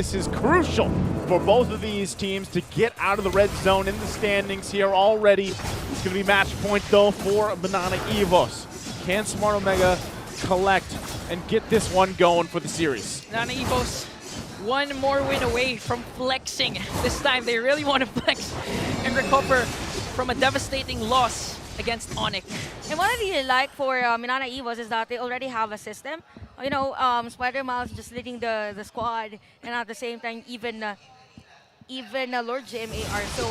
This is crucial for both of these teams to get out of the red zone in the standings here already. It's going to be match point, though, for Mnne Evos. Can Smart Omega collect and get this one going for the series? Mnne Evos, one more win away from flexing. This time, they really want to flex and recover from a devastating loss against Onyx. And what I really like for Mnne Evos is that they already have a system. You know, Spider Mouse just leading the squad, and at the same time, even Lord JMAR. So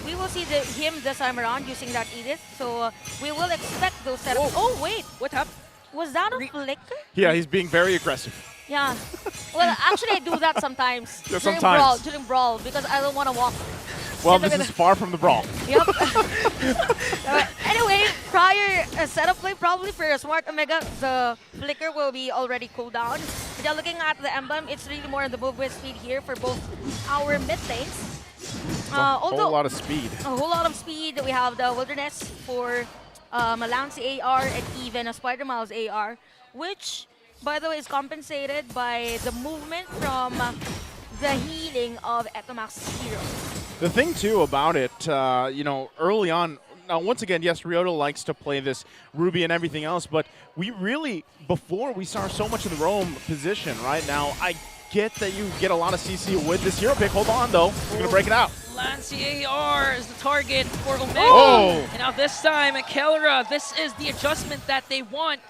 we will see him this time around using that Edith. So we will expect those setups. Oh wait, What happened? was that a flicker? Yeah, he's being very aggressive. Yeah. Well, actually, I do that sometimes. Yeah, during sometimes. during brawl, because I don't want to walk. Well, this is far from the brawl. Yep. Anyway, prior setup play probably for Smart Omega, the flicker will be already cooled down. If you're looking at the emblem, it's really more on the movement speed here for both our mid lanes. A whole lot of speed. A whole lot of speed. We have the Wilderness for a Lancey AR and even a Spider Miles AR, which, by the way, is compensated by the movement from the healing of Etomax's hero. The thing, too, about it, you know, early on, now, once again, yes, Ryota likes to play this Ruby and everything else, but we really, before, we saw so much of the roam position, right? Now, I get that you get a lot of CC with this hero pick. Hold on, though. We're going to break it out. Lancey AR is the target for Omega. Oh. And now this time, Kelra, this is the adjustment that they want.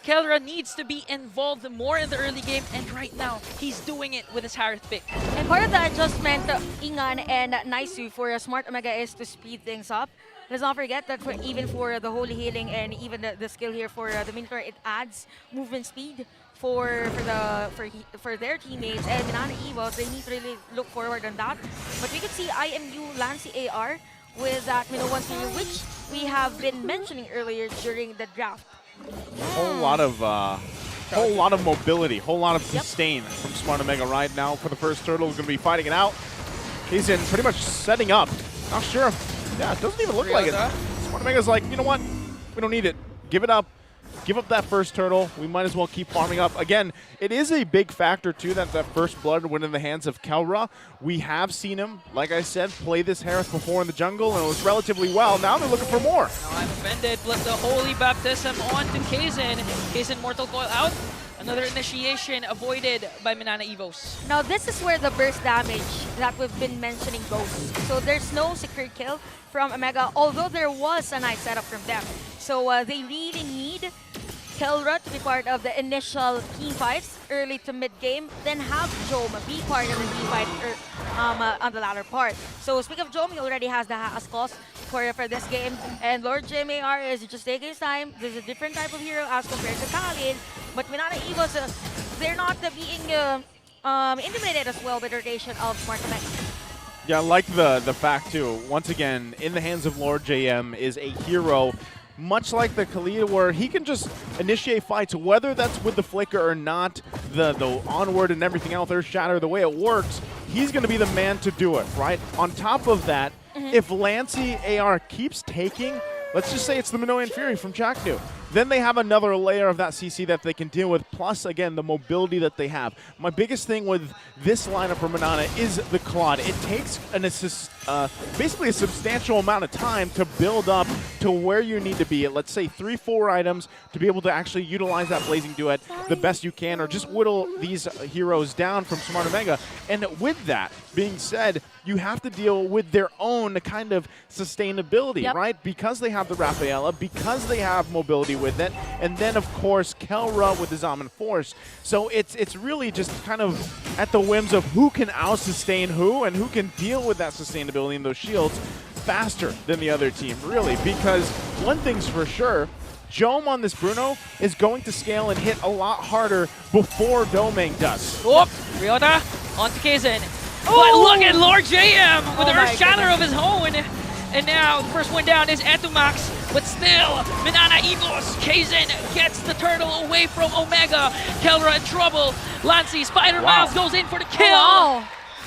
Kelra needs to be involved more in the early game, and right now, he's doing it with his Harith pick. And part of the adjustment, Ingan and Naisu for Smart Omega is to speed things up. Let's not forget that even for the Holy Healing and even the skill here for the Minotaur, it adds movement speed for their teammates. And Mnne Evos, they need to really look forward on that. But we could see IMU Lancey AR with that Mino 1-3, which we have been mentioning earlier during the draft. Whole lot of mobility, whole lot of sustain from Smart Omega right now. For the first turtle, is going to be fighting it out. He's in pretty much setting up. Not sure. Yeah, it doesn't even look like it. Smart Omega's like, you know what? We don't need it. Give it up. Give up that first turtle. We might as well keep farming up. Again, it is a big factor, too, that first blood went in the hands of Kelra. We have seen him, like I said, play this Harith before in the jungle, and it was relatively well. Now they're looking for more. Now I'm offended. Plus the Holy Baptism onto Kaizen. Kaizen Mortal Coil out. Another initiation avoided by Mnne Evos. Now this is where the burst damage that we've been mentioning goes. So there's no secure kill from Omega, although there was a nice setup from them. So they really need Kelra to be part of the initial team fights early to mid game, then have Jome be part of the team fight on the latter part. So speaking of Jome, he already has the Haskos for this game, and Lord JMAR is just taking his time. There's a different type of hero as compared to Khalid, but Mnne Evos, they're not being intimidated as well by the rotation of Smart Omega. Yeah, I like the fact, too. Once again, in the hands of Lord JM is a hero much like the Khalid, where he can just initiate fights, whether that's with the flicker or not, the onward and everything else, Earth Shatter, the way it works, he's going to be the man to do it, right? On top of that, if Lancey AR keeps taking, let's just say it's the Minoan Fury from Chaknu, then they have another layer of that CC that they can deal with, plus, again, the mobility that they have. My biggest thing with this lineup for Mnne is the Claude. It takes basically a substantial amount of time to build up to where you need to be at, let's say, 3-4 items to be able to actually utilize that Blazing Duet the best you can, or just whittle these heroes down from Smart Omega. And with that being said, you have to deal with their own kind of sustainability, right? Because they have the Rafaela, because they have mobility with it, and then, of course, Kelra with the Zaman Force. So it's really just kind of at the whims of who can out-sustain who and who can deal with that sustainability in those shields faster than the other team, really. Because one thing's for sure, Jome on this Bruno is going to scale and hit a lot harder before Domain does. Whoop! Ryota onto Kaizen. But look at Lord JM with the Earth Shatter of his own. And now the first one down is Etomax. But still, Mnne Evos, Kaizen gets the turtle away from Omega. Kelra in trouble. Lancey, Spider Miles goes in for the kill.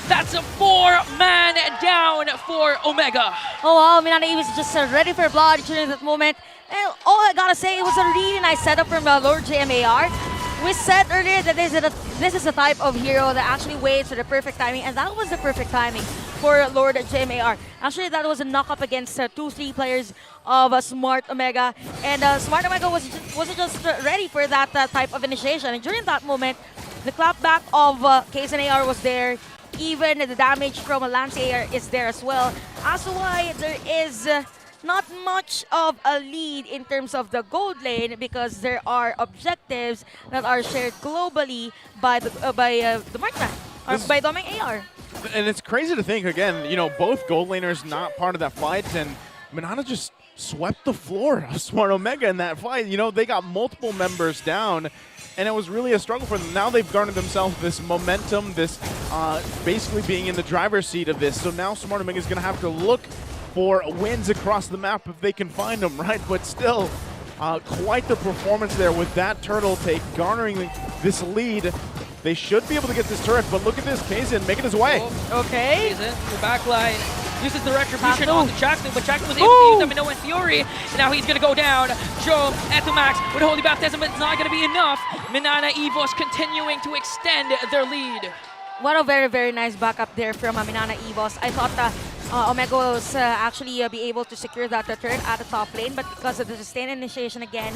That's a 4-man down for Omega. Oh wow, Mnne Evos just ready for blood during that moment. And all I gotta say, it was a really nice setup from Lord JMAR. We said earlier that this is a type of hero that actually waits for the perfect timing, and that was the perfect timing for Lord JMAR. Actually, that was a knock-up against 2-3 players of Smart Omega, and Smart Omega wasn't just ready for that type of initiation. And during that moment, the clapback of KZNAR was there. Even the damage from a Lance AR is there as well. As to why there is not much of a lead in terms of the gold lane, because there are objectives that are shared globally by the marksman or by the Omg AR. And it's crazy to think, again, you know, both gold laners not part of that fight, and Mnne just swept the floor of Smart Omega in that fight. You know, they got multiple members down, and it was really a struggle for them. Now they've garnered themselves this momentum, this basically being in the driver's seat of this. So now Smart Omega is going to have to look for wins across the map if they can find them, right? But still, quite the performance there with that turtle take, garnering this lead. They should be able to get this turret, but look at this, Kaizen making his way. Oh, okay. Kaizen, the backline, uses the retribution on the Chaknu, but Chaknu was able to use the Minoan Fury, and now he's going to go down. Joe, Etomax with Holy Baptism, but it's not going to be enough. Mnne Evos continuing to extend their lead. What a very, very nice backup there from Mnne Evos. I thought Omega was actually be able to secure that turret at the top lane, but because of the sustained initiation again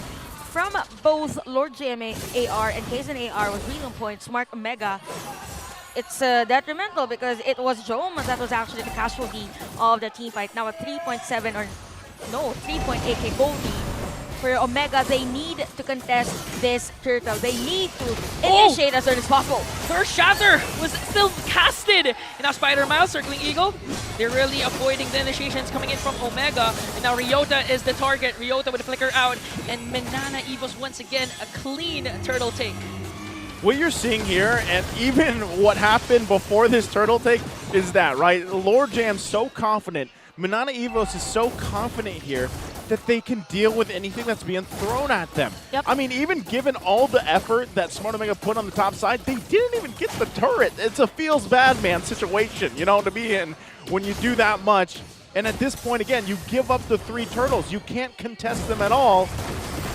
from both Lord JMAR and KZNAR was really on point. Smart Omega, it's detrimental because it was Jome that was actually the casualty of the team fight. Now a 3.7 or no, 3.8k gold lead for Omega. They need to contest this turtle. They need to initiate as soon as possible. First Shatter was still casted. And now Spider Miles circling Eagle. They're really avoiding the initiations coming in from Omega. And now Ryota is the target. Ryota with a flicker out. And Mnne Evos once again a clean turtle take. What you're seeing here, and even what happened before this turtle take, is that, right? Lord Jam's so confident. Mnne Evos is so confident here that they can deal with anything that's being thrown at them. Yep. I mean, even given all the effort that Smart Omega put on the top side, they didn't even get the turret. It's a feels bad man situation, you know, to be in when you do that much. And at this point, again, you give up the 3 turtles. You can't contest them at all.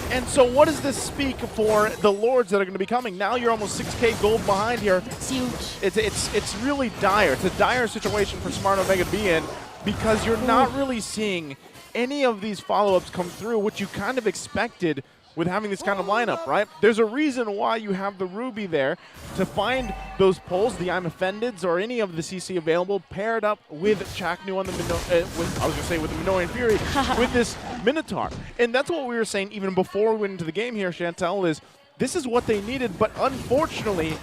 And so what does this speak for the Lords that are going to be coming? Now you're almost 6k gold behind here. It's huge. It's really dire. It's a dire situation for Smart Omega to be in, because you're not really seeing any of these follow-ups come through, which you kind of expected with having this kind of lineup, right? There's a reason why you have the Ruby there to find those pulls, the I'm Offendeds or any of the CC available, paired up with Chaknu on the with the Minoan Fury, with this Minotaur. And that's what we were saying even before we went into the game here, Chantel, is this is what they needed, but unfortunately,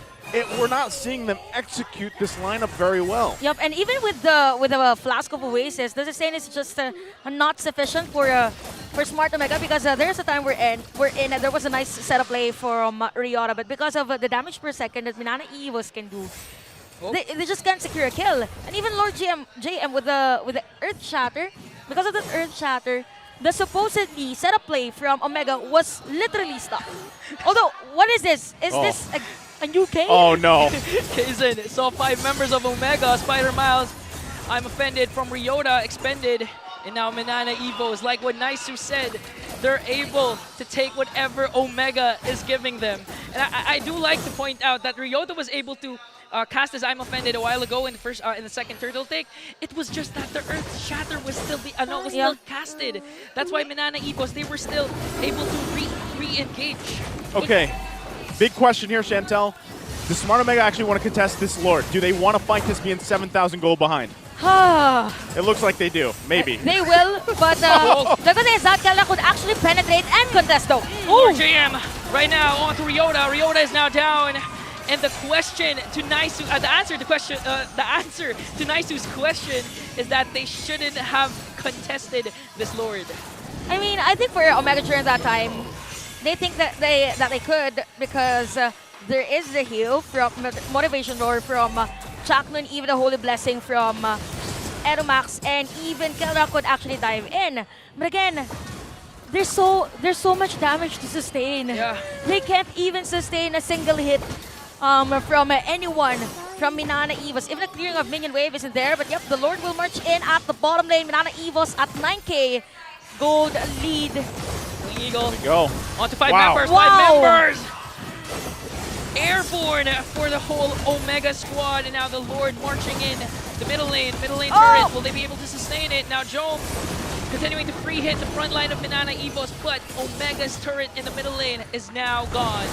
we're not seeing them execute this lineup very well. Yep, and even with the Flask of Oasis, the sustain is just not sufficient for Smart Omega, because there's a time we're in there was a nice setup play from Ryota, but because of the damage per second that Mnne Evos can do, they just can't secure a kill. And even Lord JM with the Earth Shatter, because of the Earth Shatter, the supposedly setup play from Omega was literally stuck. Although, what is this? Is this a new K? Oh no. Kaizen saw 5 members of Omega. Spider Miles, I'm Offended from Ryota expended. And now Mnne Evos, like what Naisu said, they're able to take whatever Omega is giving them. And I do like to point out that Ryota was able to cast his I'm Offended a while ago in the second turtle take. It was just that the Earth Shatter was still still casted. That's why Mnne Evos, they were still able to re-engage. Okay, big question here, Chantel. Does Smart Omega actually want to contest this Lord? Do they want to fight this being 7,000 gold behind? It looks like they do, maybe. They will, but the good thing is that Kala could actually penetrate and contest though. Lord JM right now on to Ryota. Ryota is now down. And the question to Naisu, the answer to Naisu's question is that they shouldn't have contested this Lord. I mean, I think for Omega during that time, they think that they could, because there is the heal from Motivation Roar from Chaknu, and even the Holy Blessing from Edomax, and even Kelra could actually dive in. But again, there's so much damage to sustain. Yeah. They can't even sustain a single hit from anyone from Mnne Evos. Even the clearing of minion wave isn't there, but yep, the Lord will march in at the bottom lane. Mnne Evos at 9k gold lead. Eagle. There we go. On to 5 Wow. members. Wow. 5 members. airborne for the whole Omega squad, and now the Lord marching in the middle lane. Middle lane Oh! turret, will they be able to sustain it? Now Jome continuing to free hit the front line of Mnne Evos, but Omega's turret in the middle lane is now gone.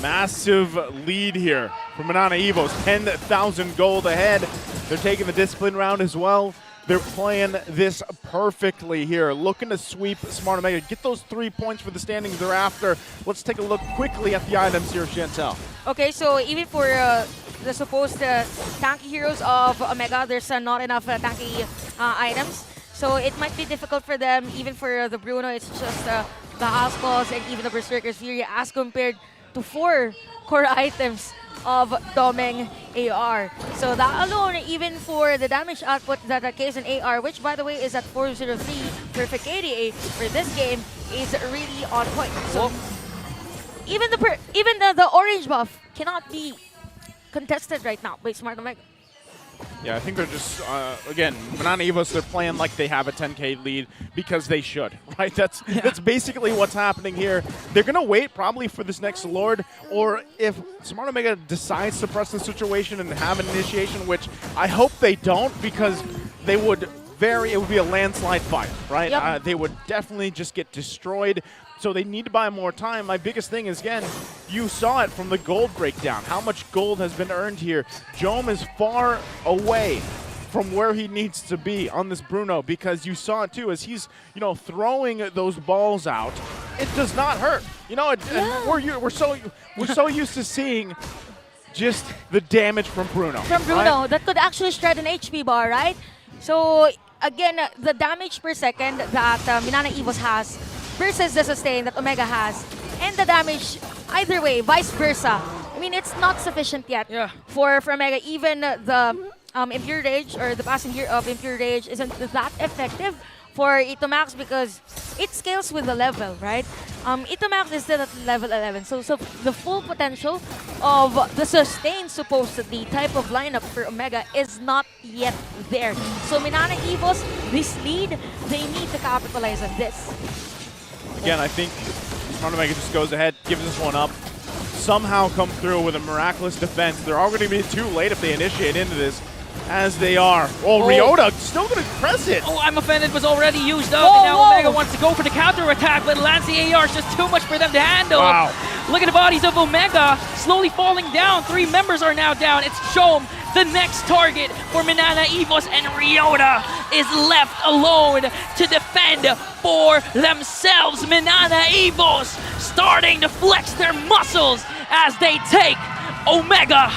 Massive lead here for Mnne Evos, 10,000 gold ahead. They're taking the discipline round as well. They're playing this perfectly here, looking to sweep Smart Omega, get those 3 points for the standings they're after. Let's take a look quickly at the items here, Chantel. Okay, so even for the supposed tanky heroes of Omega, there's not enough tanky items. So it might be difficult for them, even for the Bruno, it's just the Ascals and even the Berserker's Fury as compared to 4 core items of Domeng AR. So that alone, even for the damage output that Kaizen AR, which by the way is at 403 perfect KDA for this game, is really on point. So even the orange buff cannot be contested right now by Smart Omega. Yeah, I think they're just, again, Mnne Evos, they're playing like they have a 10K lead because they should, right? That's basically what's happening here. They're going to wait probably for this next Lord, or if Smart Omega decides to press the situation and have an initiation, which I hope they don't, because they would it would be a landslide fight, right? Yep. They would definitely just get destroyed. So they need to buy more time. My biggest thing is, again, you saw it from the gold breakdown. How much gold has been earned here. Jome is far away from where he needs to be on this Bruno, because you saw it too as he's, throwing those balls out. It does not hurt. We're so used to seeing just the damage from Bruno. From Bruno, that could actually shred an HP bar, right? So again, the damage per second that Mnne Evos has versus the sustain that Omega has, and the damage either way, vice versa. I mean, it's not sufficient yet for Omega. Even the Impure Rage or the passing gear of Impure Rage isn't that effective for Itomax because it scales with the level, right? Itomax is still at level 11, so the full potential of the sustain supposedly type of lineup for Omega is not yet there. So Mnne Evos, this lead, they need to capitalize on this. Again, I think Smart Omega just goes ahead, gives this one up, somehow come through with a miraculous defense. They're all going to be too late if they initiate into this, as they are. Oh, Ryota still going to press it. Oh, I'm offended was already used up, and now Omega wants to go for the counter attack, but lands the AR is just too much for them to handle. Wow. Look at the bodies of Omega slowly falling down. 3 members are now down. It's Jome, the next target for Mnne Evos, and Ryota is left alone to defend for themselves. Mnne Evos starting to flex their muscles as they take Omega